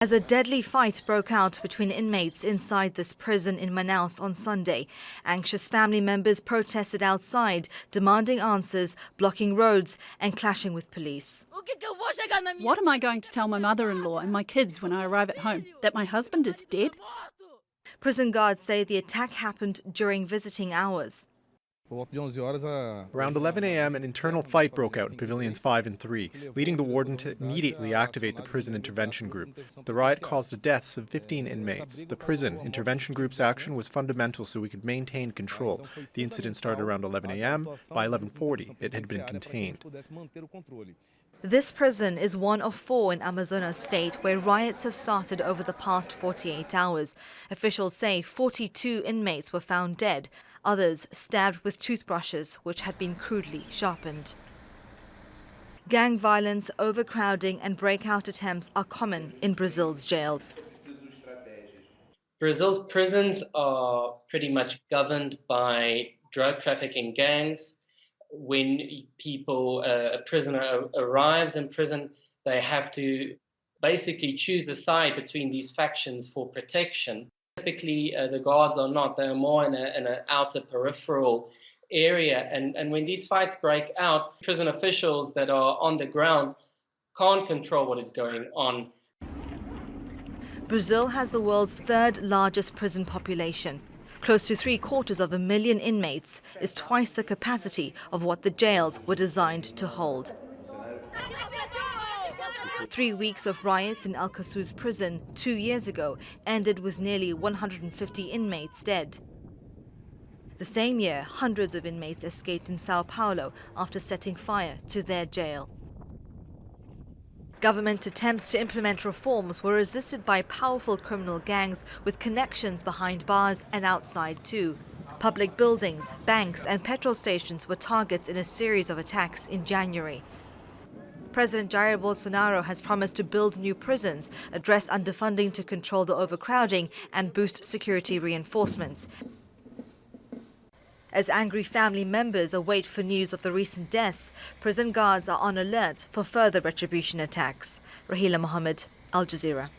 As a deadly fight broke out between inmates inside this prison in Manaus on Sunday, anxious family members protested outside, demanding answers, blocking roads and clashing with police. What am I going to tell my mother-in-law and my kids when I arrive at home? That my husband is dead? Prison guards say the attack happened during visiting hours. Around 11 a.m., an internal fight broke out in Pavilions 5 and 3, leading the warden to immediately activate the prison intervention group. The riot caused the deaths of 15 inmates. The prison intervention group's action was fundamental so we could maintain control. The incident started around 11 a.m. By 11:40, it had been contained. This prison is one of 4 in Amazonas state where riots have started over the past 48 hours. Officials say 42 inmates were found dead, others stabbed with toothbrushes which had been crudely sharpened. Gang violence, overcrowding and breakout attempts are common in Brazil's jails. Brazil's prisons are pretty much governed by drug trafficking gangs. When a prisoner arrives in prison, they have to basically choose a side between these factions for protection. Typically, the guards are not. They're more in an outer peripheral area. And when these fights break out, prison officials that are on the ground can't control what is going on. Brazil has the world's 3rd largest prison population. Close to 750,000 inmates is twice the capacity of what the jails were designed to hold. 3 weeks of riots in Alcasu's prison 2 years ago ended with nearly 150 inmates dead. The same year, hundreds of inmates escaped in Sao Paulo after setting fire to their jail. Government attempts to implement reforms were resisted by powerful criminal gangs with connections behind bars and outside too. Public buildings, banks and petrol stations were targets in a series of attacks in January. President Jair Bolsonaro has promised to build new prisons, address underfunding to control the overcrowding and boost security reinforcements. As angry family members await for news of the recent deaths, prison guards are on alert for further retribution attacks. Raheela, Mahomed, Al Jazeera.